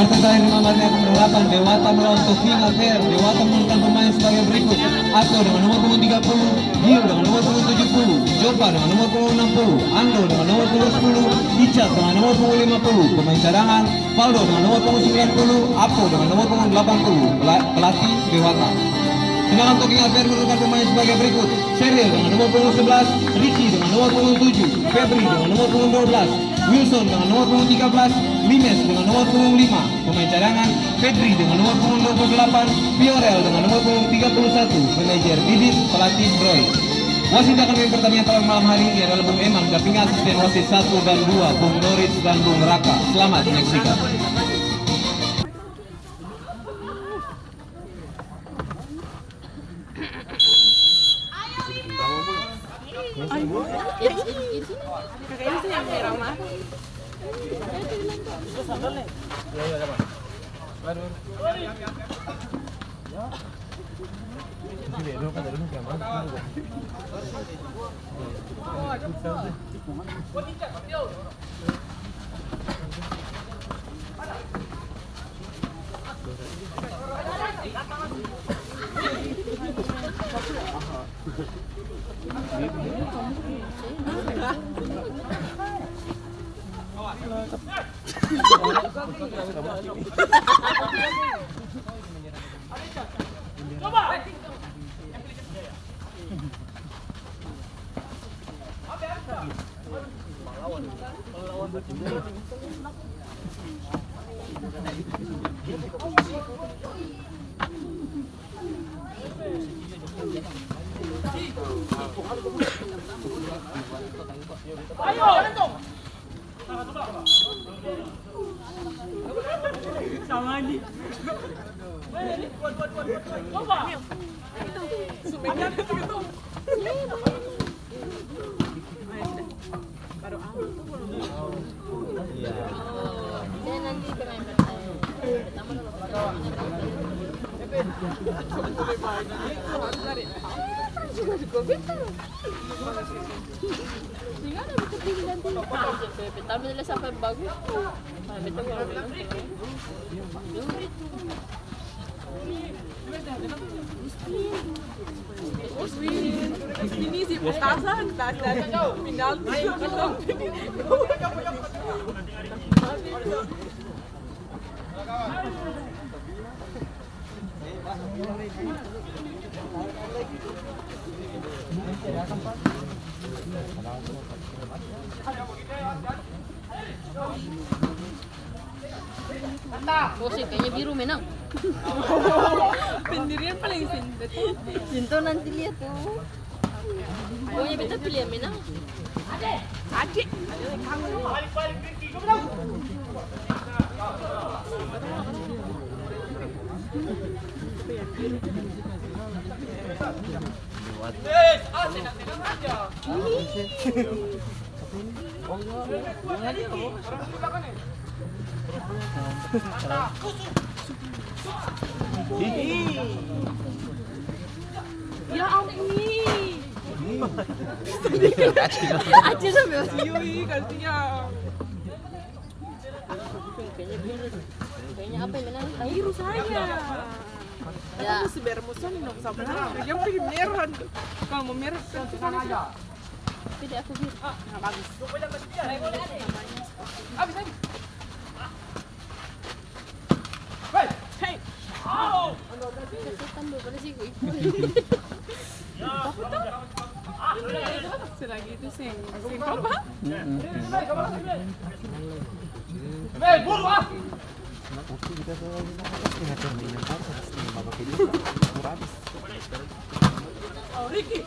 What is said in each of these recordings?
partai terakhir nomornya ke-8 Dewata melawan King Affair. Dewata menentukan pemain sebagai berikut: Ato dengan nomor punggung 30, Gio dengan nomor punggung 70, Jopa dengan nomor punggung 60, Ando dengan nomor punggung 10, Icat dengan nomor punggung 50. Pemain cadangan Valdo dengan nomor punggung 90, Apo dengan nomor punggung 80. Pelatih Dewata. Sedangkan King Affair menentukan pemain sebagai berikut: Sheryl dengan nomor punggung 11, Ricky dengan nomor punggung 7, Febri dengan nomor punggung 12, Wilson dengan nomor punggung 13, Limes dengan nomor punggung 5. Pemain cadangan Febri dengan nomor punggung 28, Fiorel dengan nomor punggung 31. Manajer Didit, pelatih Broy. Wasit akan memimpin pertandingan pada malam hari ini adalah Bung Eman, dampingi asisten wasit 1 dan 2 Bung Norris dan Bung Raka. Selamat menyaksikan. Kakaknya sih yang merah mah. Sama lagi. Baru Dan nanti bermain pertama tapi nila sampai bagus. ini sih petasan, final. Oh sih, kayaknya biru menang. Pendirian paling sintet. Sinto nanti lihat tuh. Pokoknya beta pilih yang menang. Adik. Ya ampun. Aja sampai Yui kasihnya. kayaknya biru. Kayaknya apa yang menang? Biru saya. Ya. Aku seber musuh dong sebelah. Yang pergi merah. Kalau mau merah kan aja. Tidak aku biru. Nah, bagus. Habis lagi. Hey. Oh. Setan dulu pada sih gue. Selagi itu sing apa? Waktu kita ke Oh, Ricky.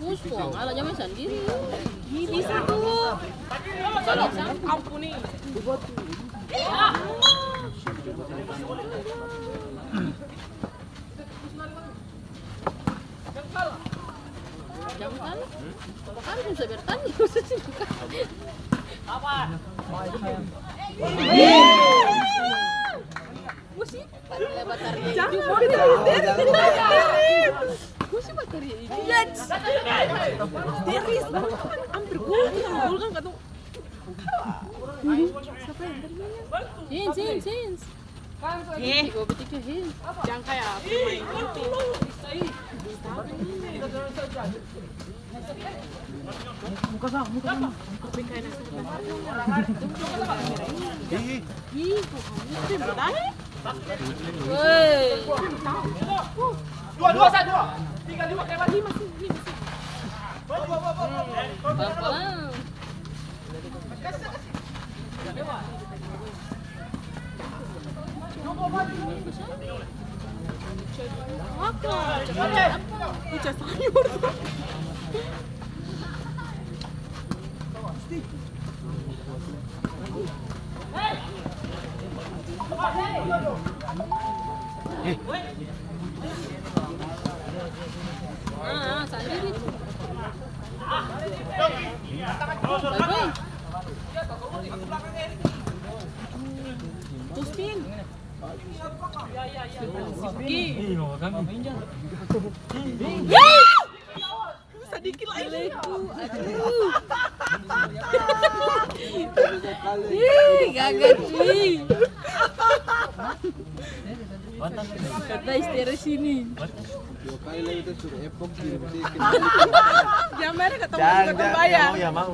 Muspong, ala jaman sendiri. Bisa tuh. Kalau sang Ampuni. jangan kan? Kan bisa bertanding. Apa? Musik batari. Jangan. Musik batari. Yes. Hins. Gue berpikir hins. Jangan kayak pemain inti. Woi. Dua, satu. 3, 5, 5 sih. Bang. Ucap sayur tuh. Sendiri. Bye-bye. Tustin. Sedikit lagi. Gagal cuy. Kata istirahat sini. Dua kali lagi itu suruh epok sih. Jangan merah ketemu bayar. Ya mau.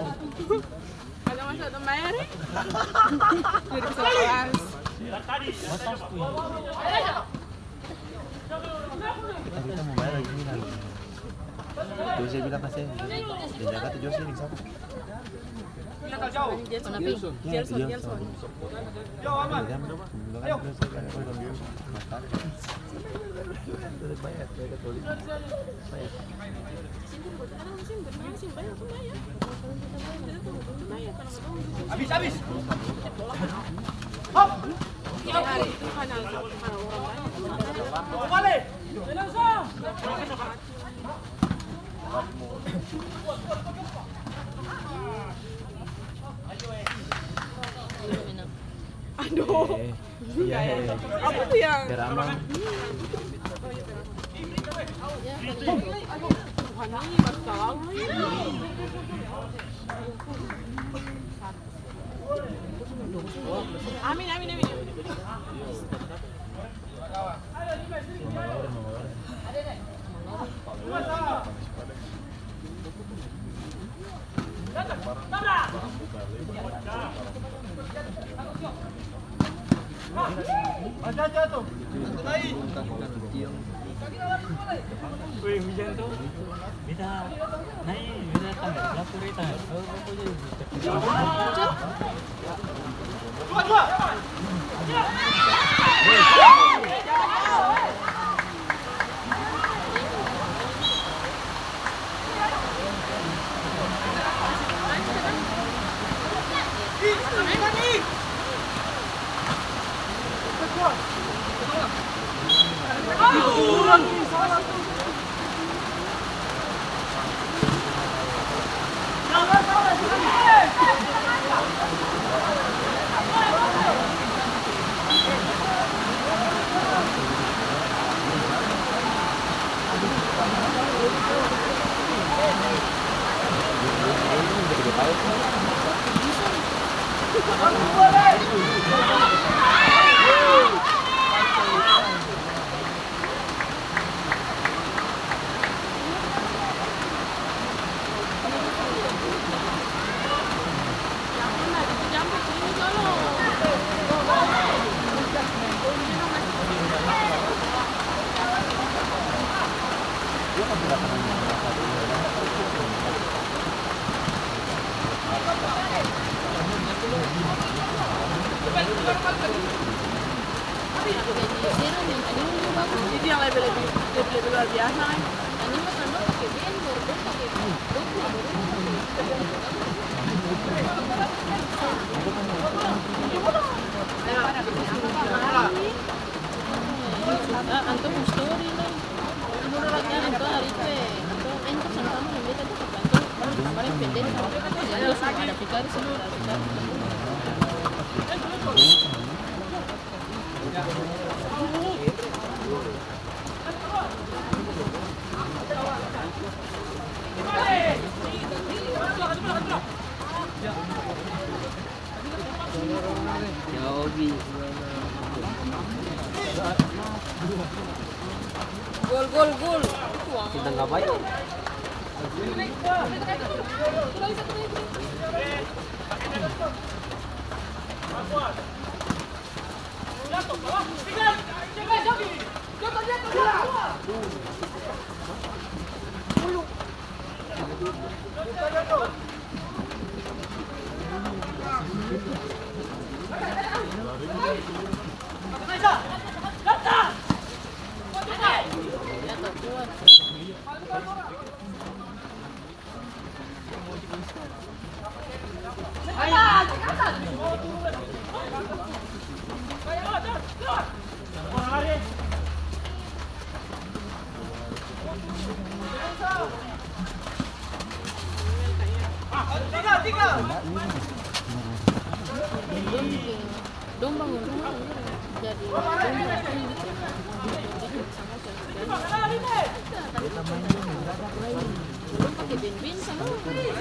Kalau masuk ke bayar. Jadi bisa kelas. Kita mau bayar lagi nih. Jose bilang kasih. Dia jaga tuh Jose nih siapa? Gelson. Jauh aman. Ayo. Bayar, Habis. Hop. Hari itu kan orang banyak. Balik. Aduh. Iya. Apa tuh yang? Beramang. Tuhan ini baru tahu. Amin. Wih, hujan tuh. Bisa naik, bisa tangga dapur itu. Dua. Jadi yang lebih luar biasa kan? Ini makan lo pakai bien, baru pakai anto story lah. Anto hari itu, anto ente sama yang beda tuh anto kemarin pendek. Jadi ada pikir semua. Gol. Kita ngapain? Dong bangun rumah jadi belum pakai bin sama dari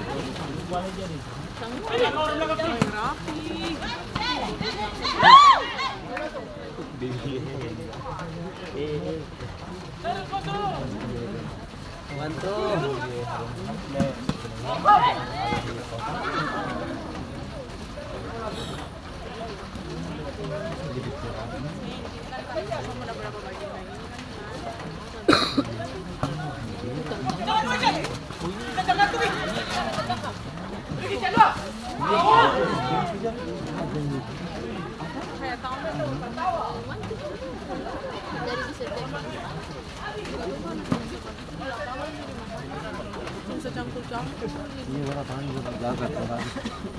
bisa bisa campur-campur. Ini warna tangan juga gagal bagus.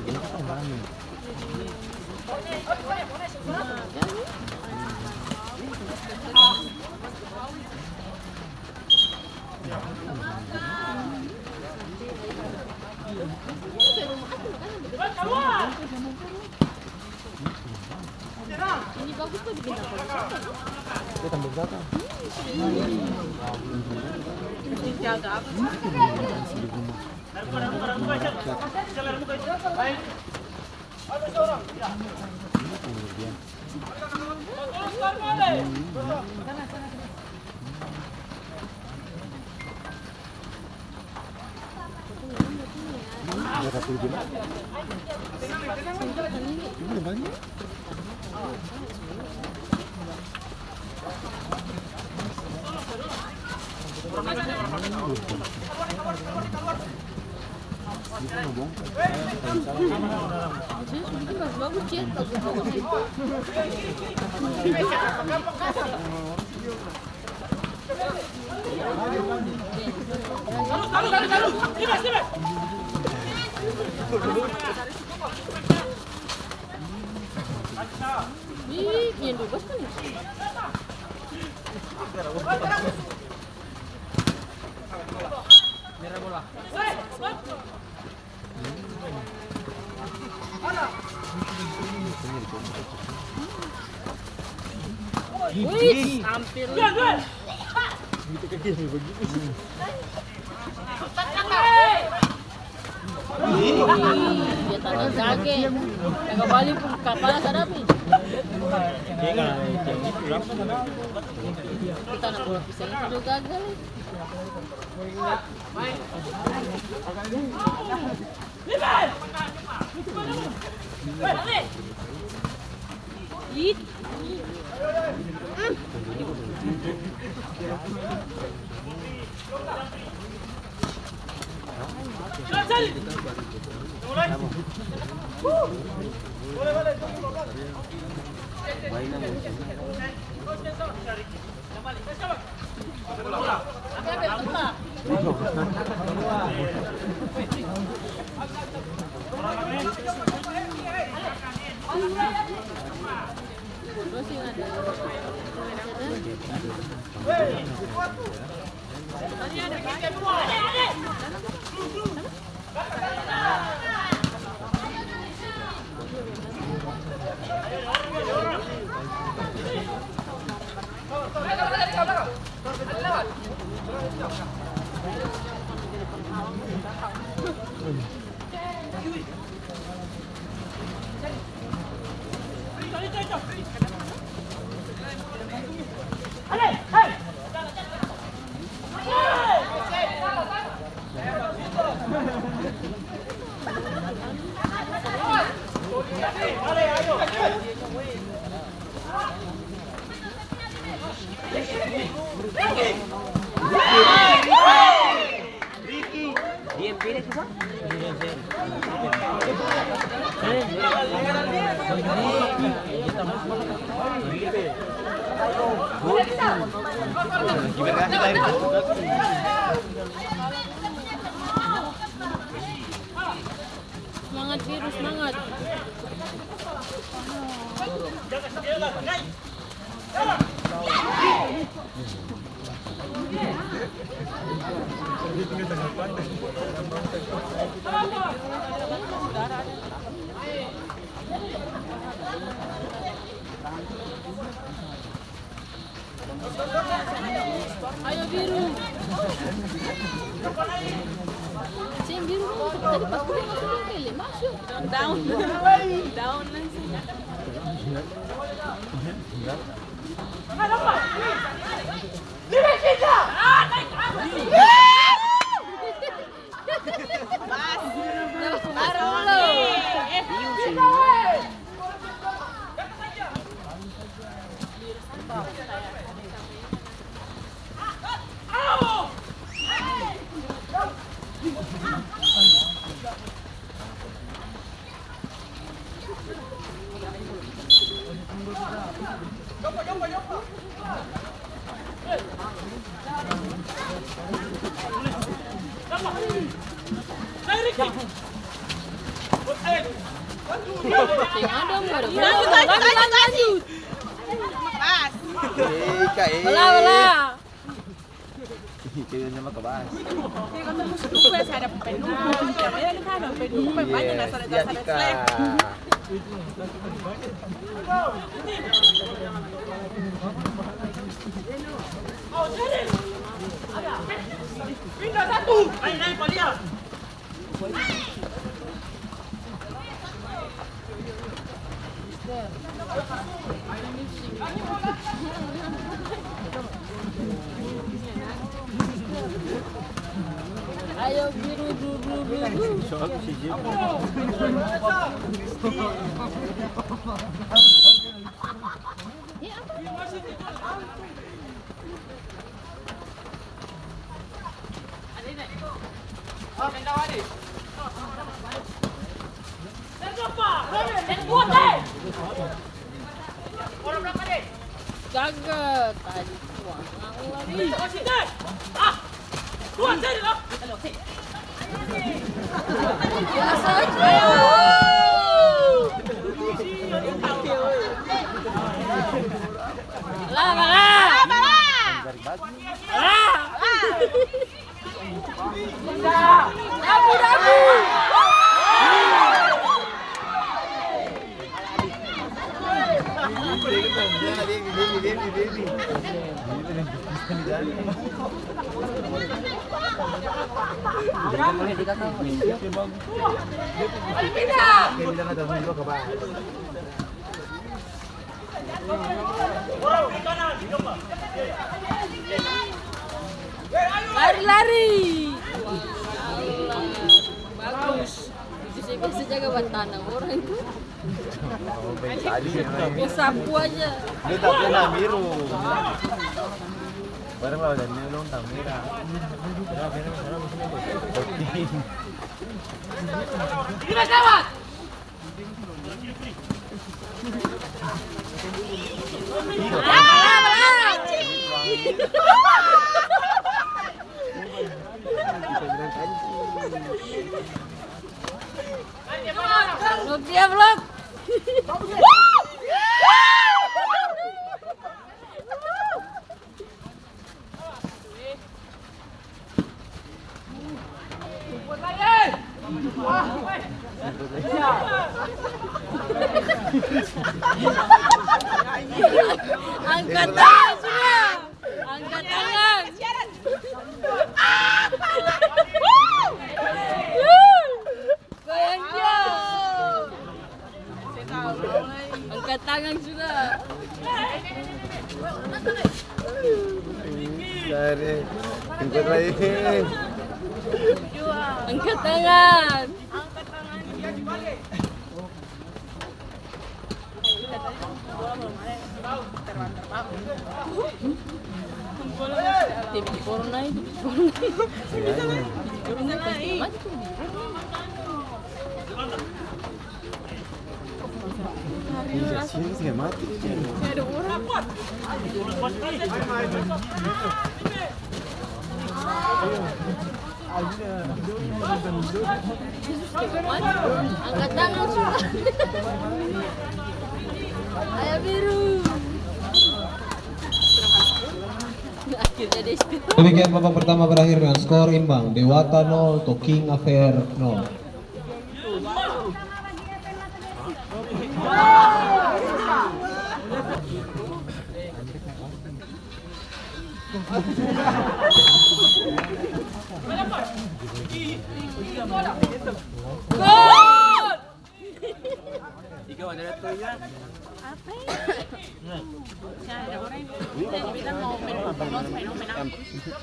Ini kan barangnya. ini bagus tuh dipindah Kita tambah belakang. Dijaga apa? Berapa puluh gimana? Ini banyak. bagus cek Ih, yang bebas kan ya? Merah bola. Wih, hampir. Gitu kecil begini. Dia tanah sage. Agak balik pun kapal sarapi. Kita nak bola pisang itu gagal. It. Semangat biru, semangat. Ayo biru. Si yang biru kan tadi pas gue masuk dia pilih masuk. Down langsung. Baru lo. Lanjut. Pas. Wala. Kaya naman kabahas. Hindi ko nung gusto ko sa harap pa nung kaya kita no pwede mo pa banyo na sa slack. Pindah satu. Ay, Palia. Ayo biru. Gagal tadi tuang lagi. Biasa aja. Lari. Bagus. Itu sih biasa jaga buat tanah orang itu. Sapu aja. Dia tak pernah biru. Bareng lawan dan Nilong tak merah. Ini kawan. Vlog dia vlog. Angkat tangan semua. Angkat tangan. Goyang dia. Angkat tangan sudah. Dari ikut lagi. Angkat tangan. Tipe corona itu. Corona pasti mati. Iya sih, sih mati. Ada orang kuat. Angkat tangan sudah. Ayo biru. Akhirnya dia speed. Demikian babak pertama berakhir dengan skor imbang. Dewata 0, to King Affair 0. Gol! Ikaw ada tuh ya. Apa ya? Ada orang yang bilang mau main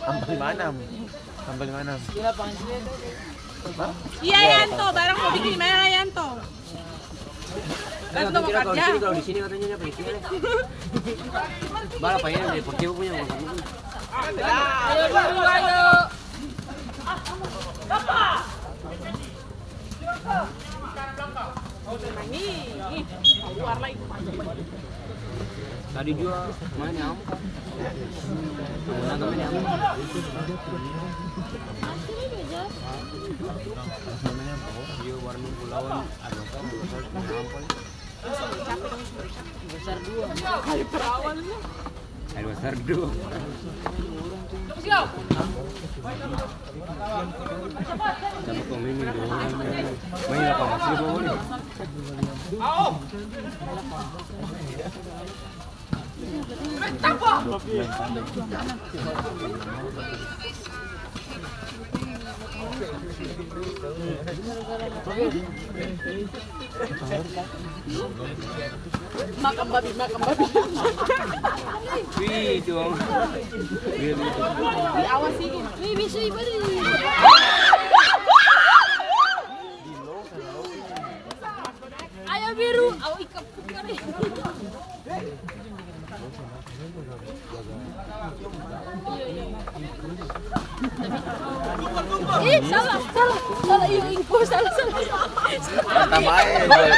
Ampal manam. Ampal manam. Iya Yanto, barang mau bikin mana Yanto? Yanto mau kerja. Kalau di sini katanya dia pergi. Balap aja di Deportivo punya bukan. Ayo biru, ayo. Nih, keluar lagi. Tadi juga main nyamuk. Mana main nyamuk? Dia warna pulauan ada Besar dua. Kali perawan lu. air besar dua. Sama komen ini dulu. Main apa masih boleh. Makan babi, makan babi. Wih, dong. Diawasiin. Wih, bisa balik. Ayo biru, ayo ikat pukar. Salah, info, salah. Tambahin. Salah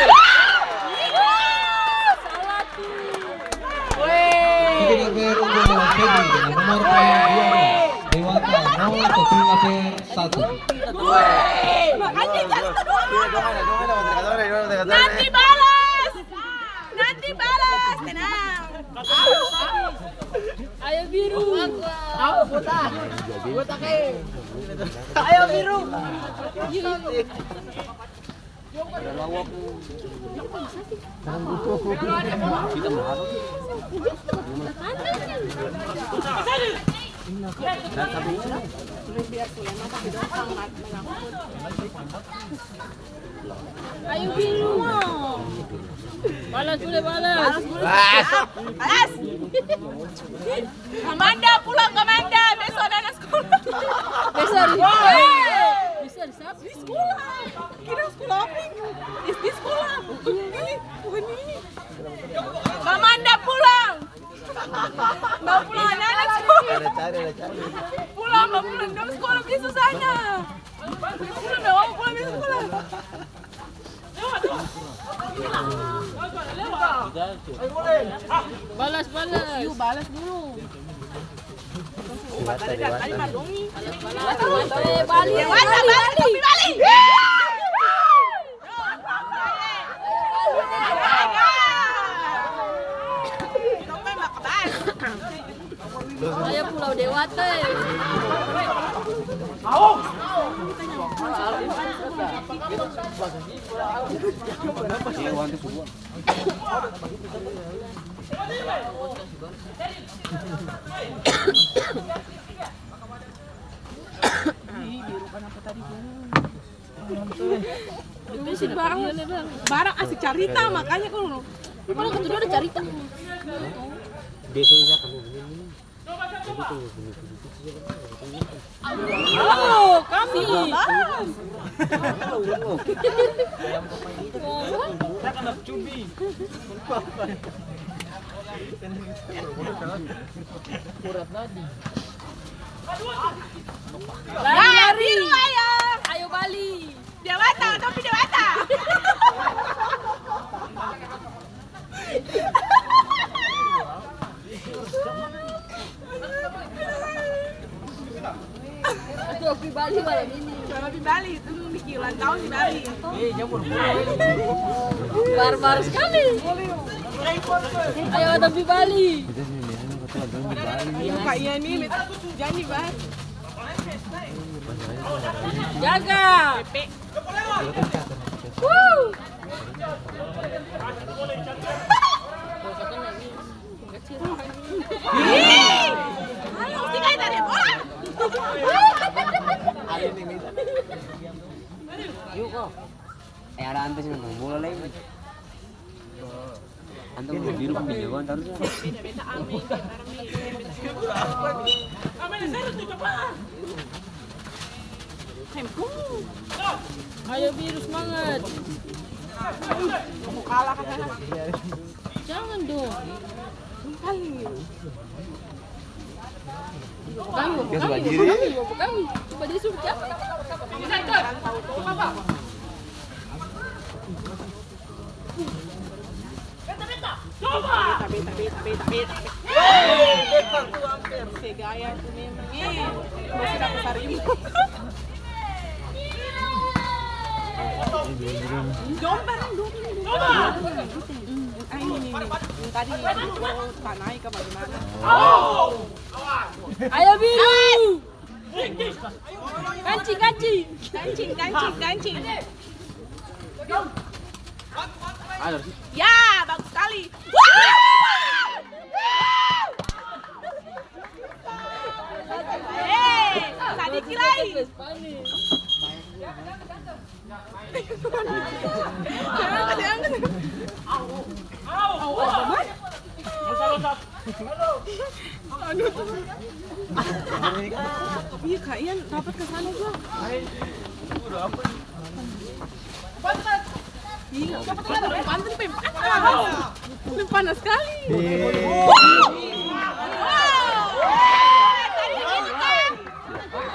tuh. King Affair unggul dengan Febri dengan nomor punggung 2. Dewata 0, to King Affair 1. Makanya jangan Nanti Nanti balas. Nanti balas. Tenang. Ayo biru. Aku botak. Botak Ayo biru. Kita mahal. Dan tapi Ayo biru. Balas boleh balas. Balas. Amanda pulang ke Amanda. Besok ada sekolah. Besar. Besar siapa? Di sekolah. Kira sekolah apa? Di sekolah. Bukan ini. Amanda pulang. Mau pulang anak sekolah. cari. Pulang, mau pulang dong sekolah biasa sana. Pulang dong, pulang biasa sekolah. Balas. Yuk balas dulu. Tadi Madongi. Balik. Balik. Ayo Pulau Dewata. Barang asik cerita makanya kalau Kalau kedua ada cerita. Besok kamu minum. Oh, kami. Saya kena cumi. Lari. Ayo Bali. Dewata, tapi dewata. Trofi Bali malam ini. Di Bali, itu bikin ulang tahun di Bali. Barbar sekali. Ayo Trofi Bali. Kak Ian ini janji Bang. Jaga. Pepe. Woo. Ayo, tinggal dari bola. Yuk kok. Ada antes nonton bola lagi. Antum mau biru pindah kan harusnya. Ayo biru semangat. Kamu kalah kan? Jangan dong. Kali. Kami, coba dia suruh siapa? Beta. Segaya tuh memang. Masih dapat sarimu. Dombar. Ini. Tadi tak naik ke bagaimana? Ayo biru. Kancing. Ya, bagus sekali. Tadi kirai. Iya Kak Ian dapat ke sana juga. Iya, panas sekali.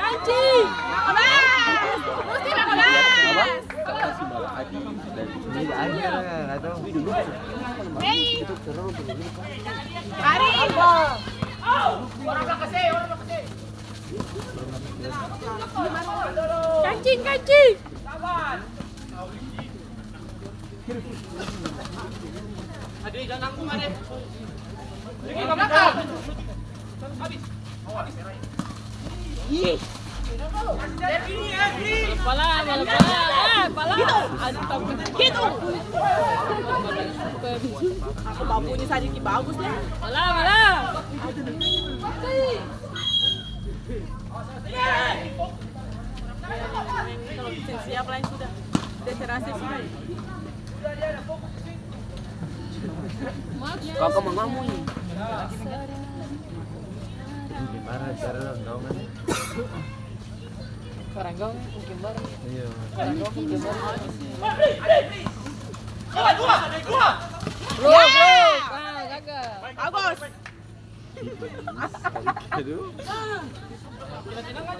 Kancing. Mesti Kancing. Adik jangan nanggung adik. Pergi ke belakang. Habis. Pala. Gitu. Aku bambunya sedikit bagus lah. Pala. Kalau kita siap lain sudah. Deterasi sudah. Kakak mamamu ini. Gimana cara nongkrong? Karanggong mungkin bareng. Iya. Karanggong mungkin bareng. Dua. Bro. Jaga. Bagus. Aduh.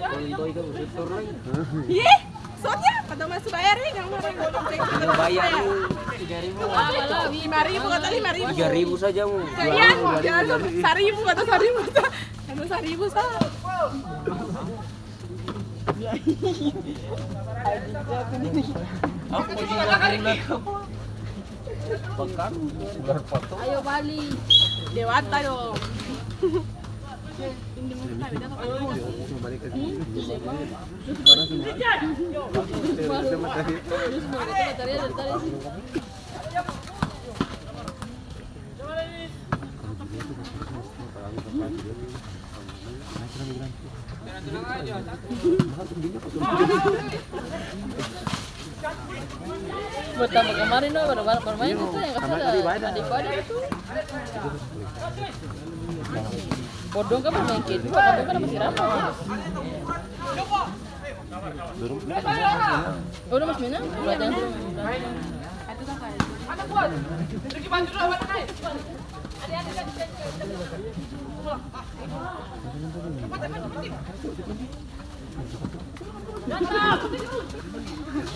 Kalau itu betul lagi. Ih, soalnya pada masuk bayar nih, jangan marah. Bayar 5.000. 5.000 kata 5.000. 3.000 saja mu. Kalian, jangan 1.000 kata 1.000. Kata 1.000 sah. Ayo Bali. Dewata dong. Bertambah kemarin loh baru bermain itu yang kasih ada adik-adik itu. Bodong kan bermain gitu, bodong kan masih rapat. Udah mas Mina, belajar dulu.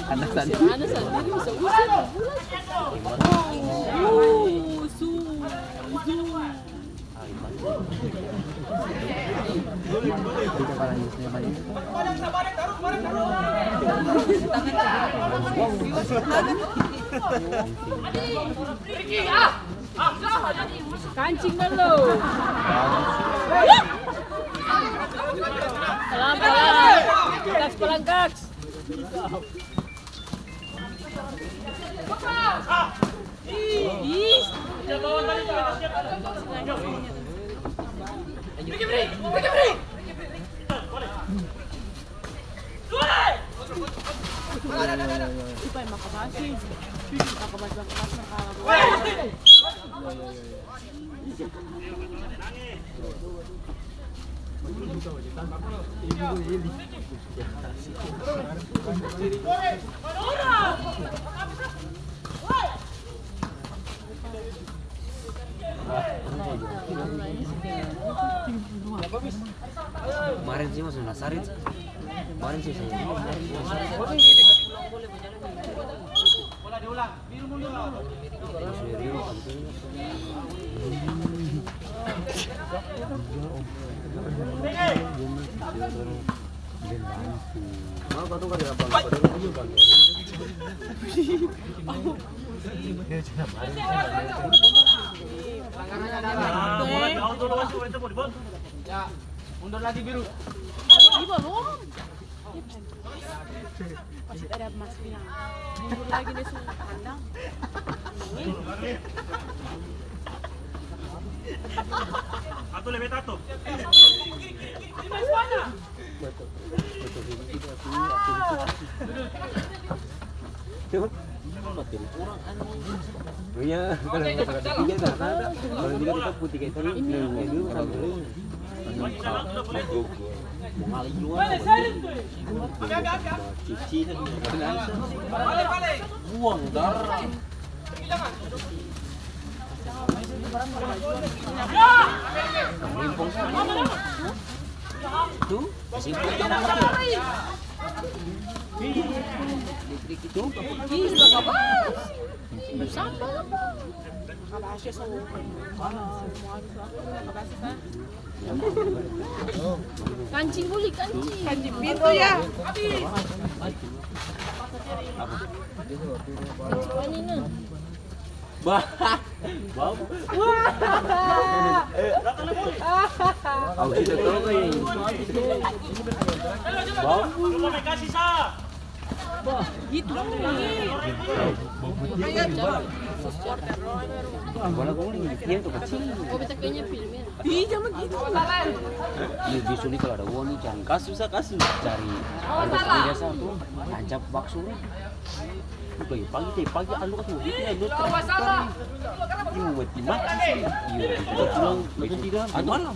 Anak tadi. Anak sendiri bisa usir. Kancing dulu. Pelan-pelan. Kaks pelan kaks. Kemarin sih masuk Nasarit. Kemarin sih saya. Bola diulang. Biru mundur. Ya, mundur lagi biru. Masih ada Mas Pina. Mundur lagi deh semua kandang. Satu lebih satu. Iya, kalau tiga nggak ada. Kalau tiga kita putih kayak tadi, itu sambil mengalir luar. Cici dan buang darah. Melimpong sana. Tuh, simpul jangan lagi. Listrik itu. Sudah kabas. Bersama. Kabasya sa Kancing boleh kancing. Kancing pintu ya. Kancing ini nah. Bah. Wow. Aku sudah tahu kayak ini. Wow. Coba kasih sa. Gitu. Bola kuning dia tuh kecil. Oh betul kayaknya filmnya. Ih, jangan gitu. Lebih sulit kalau ada uang nih cari kasus cari harga biasa tuh tancap bakso nih. Pagi anu kan itu ya lu masalah. Ini buat timah. Iya, kita pulang besok tidak malam.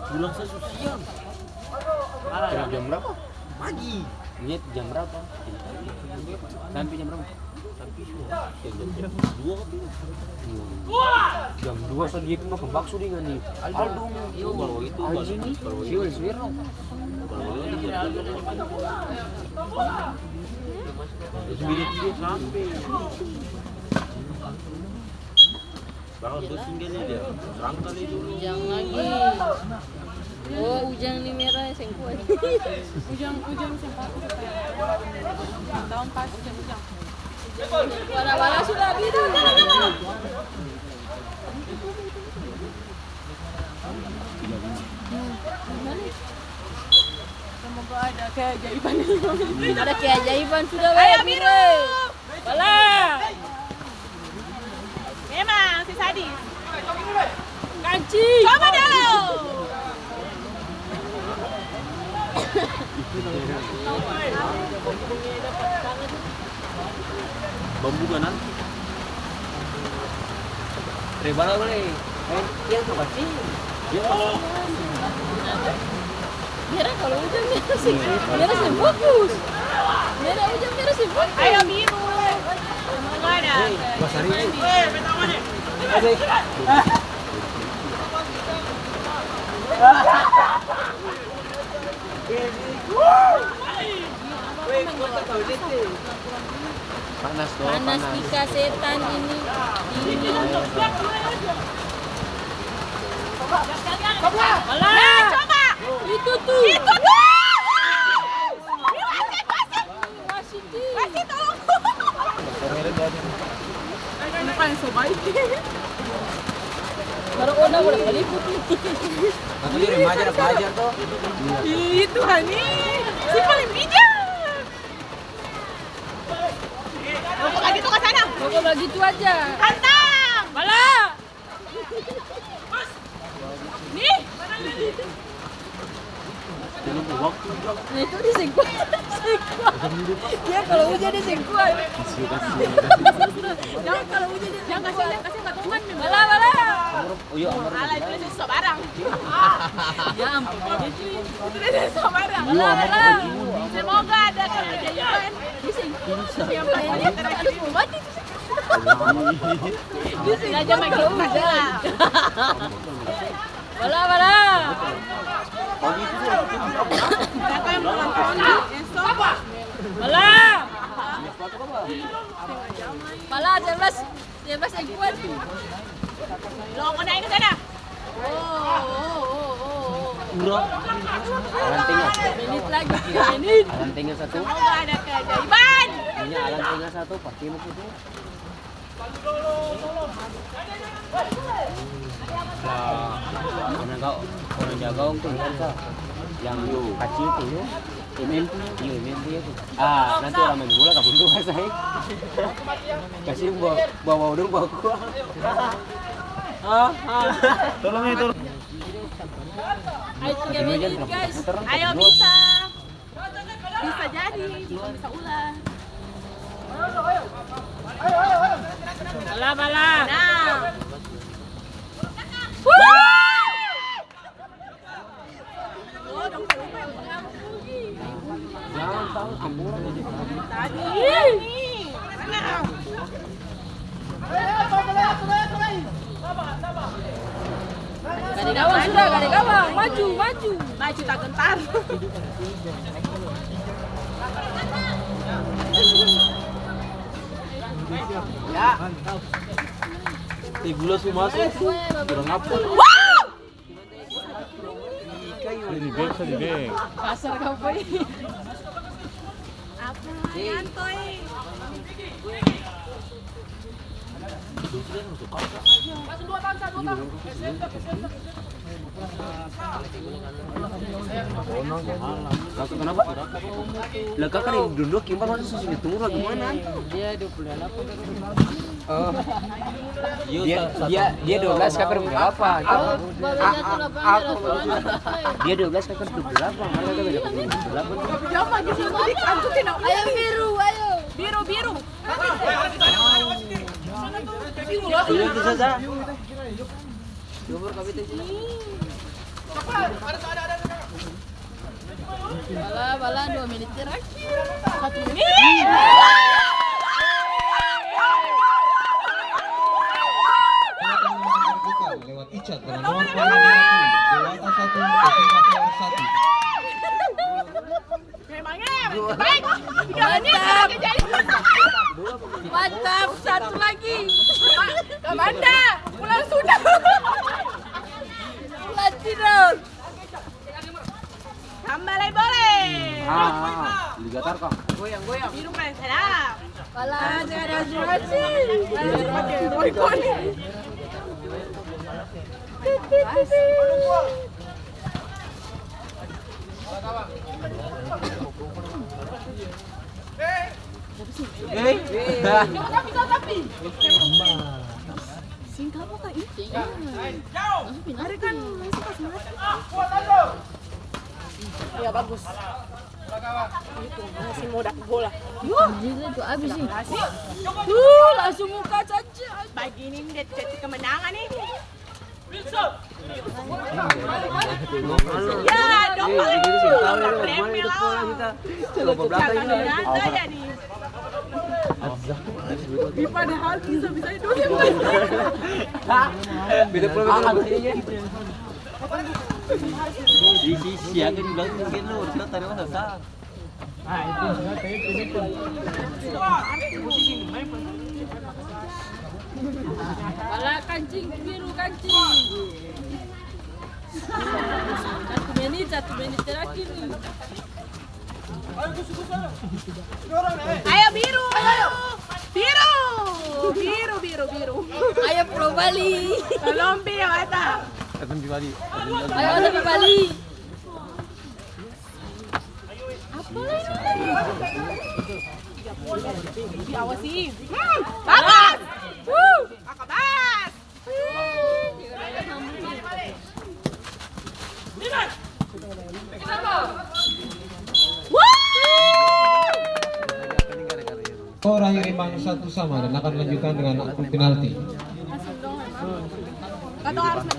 Pulang siang. Jam berapa? Pagi. Ini jam berapa? Sampai jam berapa? Jam 2 jam 2 so dia makan bakso dengan nih Aldo kalau itu kalau siwir kalau itu sampai bakal pusing dia serang kali dulu Ujang lagi. Oh, ujang ni merah yang kuat. Ujang sempat. Tahun pas ujang. Wala-wala sudah biru. Semoga ada keajaiban. Ada keajaiban sudah biru. Wala. Memang si sadis. Kancing. Coba dulu. Bambu kanan. Rebana boleh. Yang apa sih? Dia Merah kalau hujan merah sih. Merah sih fokus. Merah hujan merah sih fokus. Ayo biru. Enggak ada. Basari. Panas tuh, Panas Tika setan ini. Alah, Coba. itu tuh. Itu tuh. Wasit Kasih tolong. Ini kan so baik. baru udah kali putih. Aku jadi remaja ada pelajar tuh. Itu Hani. Si paling bijak. Pokok lagi tuh ke sana. Pokoknya gitu aja. Hantam. Bala. Nih. Nah itu disengkuat. Dia kalau hujan disengkuat. Jangan kalau hujan Jangan kasih patungan. Bala bala. Oh iya, Amar. Alah itu udah so barang. Ya ampun. Itu udah so barang. Bala bala. Semoga ada keajaiban. Yang pasti Aduh mau mati. aja makin hujan. Bala bala. Siapa yang mau nonton esok? Bala. Bala 11 yang kuat. Lo mau naik ke sana? Urang. Alantingnya. Menit lagi 3 menit. Alantingnya satu. Semoga ada keajaiban. Ini alantingnya satu, pakai mau itu. Orang jaga tuh yang kecil tuh yo. Imen tuh ya tuh. Nanti orang main bola kabur tuh saya. Kasih bawa udah bawa gua. Tolong itu. Ayo 3 menit guys. Ayo bisa. Bisa jadi, bisa ulah. Bala bala. Nah. Jangan tahu semua jadi. Tadi. Nah. Gak ada gawang sudah, gak ada gawang. Maju, maju. Maju tak gentar. Ya. Gula semua sih. Kurang apa? Kasar kau boy. Apa? Nyantoy. Kenapa? Lah kakak nih duduk gimana masih susah tunggu lagi mana? Dia 28 Oh. Dia 12 kakak berapa? baru jatuh lapangan Dia 12 kakak berapa? Mana kakak dapat 28? Jangan lagi sih tadi aku tidak. Ayo biru, ayo. Biru biru. Iya itu saja. Bala 2 menit terakhir. 1 menit. Lewat Icat dengan nomor punggung 50, Dewata 1, Singapura 1. Memangnya baik. Mantap. Mantap, satu lagi. Kamanda, pulang sudah. Pulang tidur. Kembali boleh. Liga Tarkam. Biru kan salah. Bala jangan asuransi. Roy Koni. Tapi. Singkat apa kak ini? Jauh. Hari kan masuk pas mati. Ya bagus. Itu masih mau dapat bola. Gila tuh abis sih. Langsung muka saja. Begini nih detik kemenangan ini. Ya, dong ya nih. Padahal bisa-bisa itu Beda program di siang kan bilang mungkin lu kita tadi masa sah. Ah, itu juga Wala kancing biru kancing. 1 menit terakhir nih. Ayo biru. Biru. Ayo Pro Bali. Lompi ya mata. Akan kembali. Ayo ada Bali. Diawasi. Bagus. Bagus. Skor akhir imbang 1-1 dan akan melanjutkan dengan penalti. Kata harus